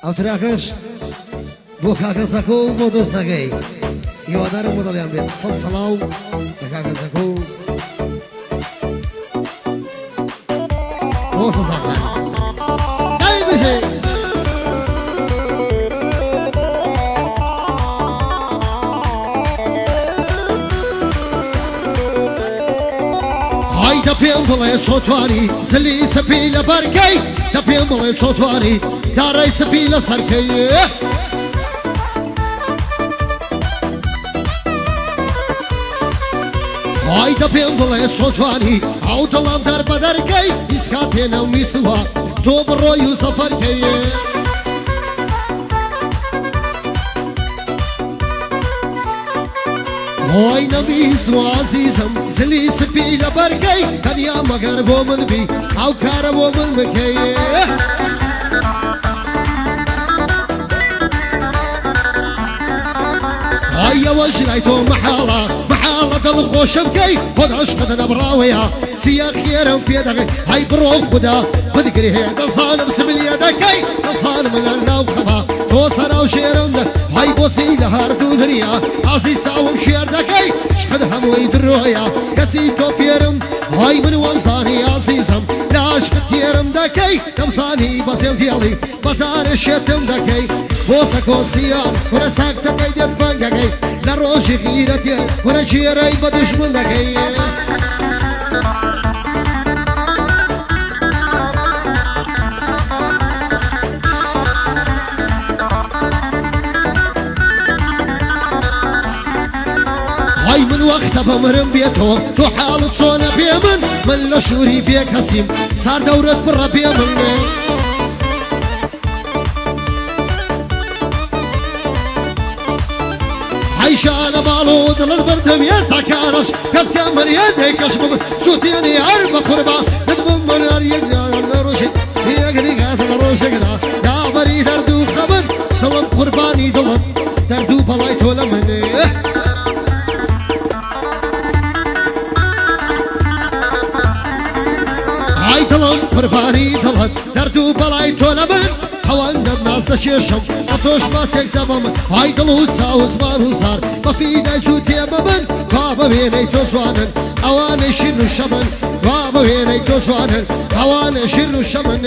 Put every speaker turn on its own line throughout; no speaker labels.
ئەو تراکەش بۆ کاکەزەکە و بۆ دۆستەکەی هیوادارم بۆ دڵیان بێت سەد سەڵاو لە کاکەزەکە و بۆ سەزاقان داوی بژێ دا پێم بڵێ سۆتواری زلی سپی لە بەرکەی دا پێم بڵێ سۆتواری داڕای سپی لە سەرکەی وای دا پێم بڵێ سۆتواری ئەو دڵام دەر بە دەرکەی ئیسکا تێنە و میسووە تۆ بڕۆی و سەفەرکەی وای نەبیست و عەزیزم زلی سپی لە بەرگەی تەنیا مەگەر بۆ من بی ئەو کارە بۆ من بکەی وای ئەوەش لای تۆ مەحاڵە مەحاڵە دڵ خۆشە بکەی خۆت عشقت نەبڕاوەیە سیە خێرم پێ دەکەی هەی بڕۆ خوددا بدگری هەیە دەزانم سبلیە دەکەی دەزانم لە ناو خەبا تۆ سەراو شێرم دە هەی بۆسی لە هەردوو دنیا ئازی ساوم شێر دەکەی شقد هەمووی درۆیە کەسی تۆ فێرم هەی من وەمزانی ئازیزم لە عشقت تێرم دەکەی دەمزانی بەزێم دێڵی بەجارێ شێتم دەکەی بۆ سەکۆسیان کورە ساکتەکەی دێت فەنگەکەی لە ڕۆژی غیرەتێ کورە گێرەی بە دوژمن دەکەی هاي من وقت بمرم بيتو تو حالت صونة بيمن من لشوري بيك هسيم صار دورة برا بيمن عيشان بالو دل البردم يستكارش قد كامل يديك اشبب سوتيني عرب قربا ندبم من اريق الروشي يقري قاتل الروشي قدا يا بري دردو خبر ظلم قرباني ظلم دردو بلايتو لمن دڵم قوربانی دڵت دەرد و بەڵای تۆ لە من هەوەندەت ناز دەکێشم بە تۆش ماسێک دەبم های دڵ و چاو زمان و زار بەفیدای زوو تێمە من وا بەوێنەی تۆ زوانن ئەوانەی شیرن و شەمن وا بەوێنەی تۆ زوانن ئەوانەی شیرن و شەمن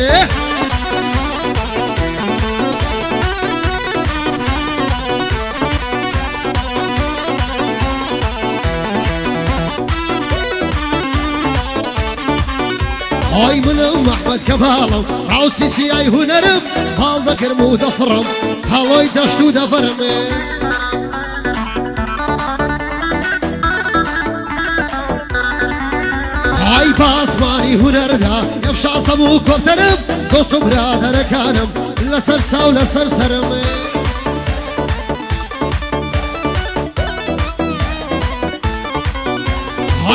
هاي منم أحمد كبالم عوسي سياي هنرم هال ذكر مو دفرم هالاي دشتو دفرم هاي باسماني هنر دا يفشاص مو كوبترم دوستو برادر كانم لسر ساو لسر سرم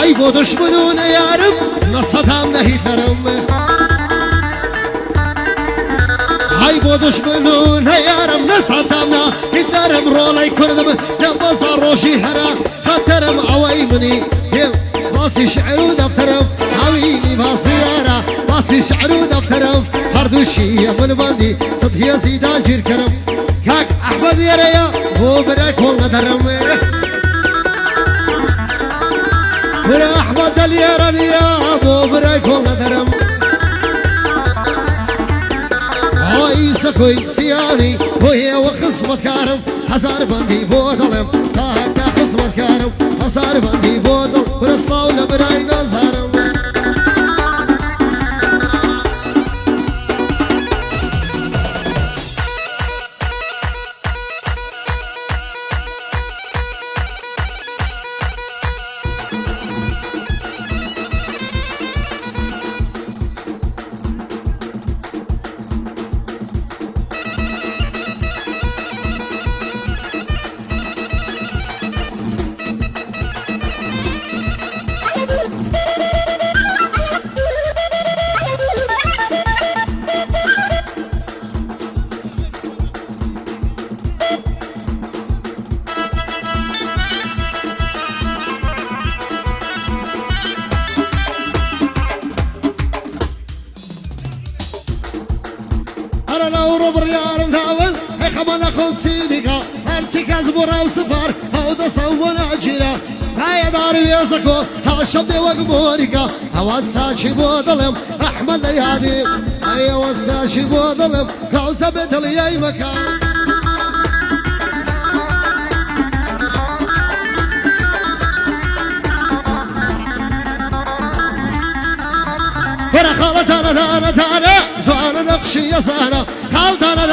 هاي بو دشمنون يارم نصدام نهيترم هاي بو دشمنون يارم نصدام نهيترم رولاي كردم نبزا روشي هرا خطرم اوي مني باسي شعر ودفترم هاويني باسي يارا باسي شعر ودفترم هردوشي من باندي صدهي زيدا جير كرم كاك احمد ياريا هو براك هول ندرم برا أحمد اليران يا أبو برايك والله درم هاي سكوي سياني وهي وخصمت كارم هزار بندي بودلم تا خصمت كارم هزار بندي بودل برسلاو لبراي نزارم أنا لو ربر يا رب خمنا خمسينك ارتكاز برا وسفر او دصونا جيرا هاي دار يزكو هاشب وقمورك اوساشي بوظلم احمد يادي هاي اوساشي بوظلم كوزة بتلي اي مكان ورا خالة دانا زوانا نقشي يا زانا خال دانا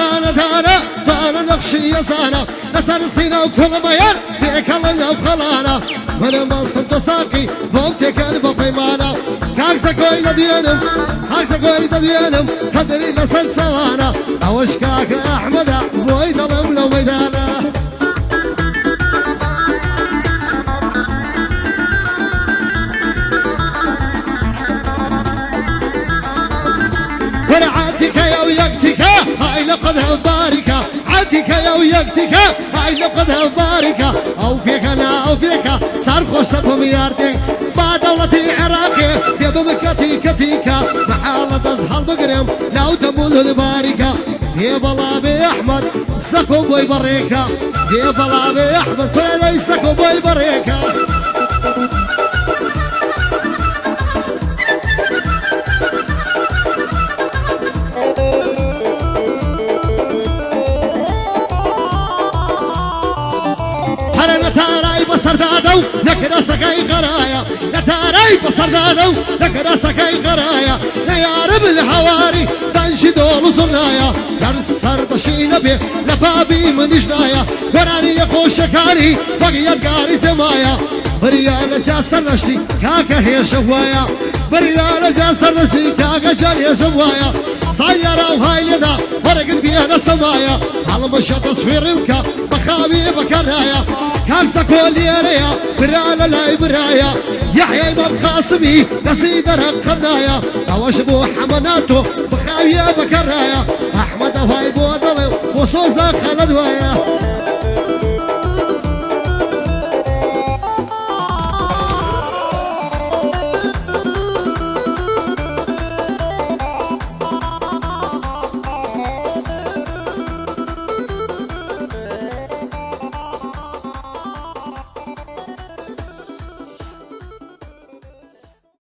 زوانا نقشي يا زانا نسان سينا وكل ما ير فيك لنا وخلانا من مصطم تساقي فومتك انا بقيمانا كاكسا كويدا ديانم كاكسا كويدا ديانم تدري لسان سوانا اوش كاك احمد بويد الام لو ميدانا ورعاتك يا ويقتك هاي لقدها باركة عاتك يا ويقتك هاي لقدها باركة او فيك انا او فيك صار خوشتكم يارتك با دولتي عراقي يا بمكتي كتيكا محالة تزحل بقرم لو تمول الباركة يا بلابي احمد سكو بوي بريكا يا بلابي احمد كل سكو بوي بريكا بصر دادو لك راسكاي غرايا لا تاري بصر دادو لك راسكاي غرايا لا يا رب الحواري بنشي دول زنايا كرسر تشيل بي لبابي من جنايا وراني يخوش كاري بقيت قاري سمايا بريال جاسر نشتي كاكا هي شوايا بريال جاسر نشتي كاكا جاني شوايا صايرة وهاي لدا ورقت بيها السمايا على مشى تصويرك بخابي بكرايا كاكسا كوليريا برال لاي برايا يحيى امام قاسمي نسيد رقنايا اوش بو حمناتو بخابي بكرايا احمد هاي بو ضلو وصوصا خالد ويا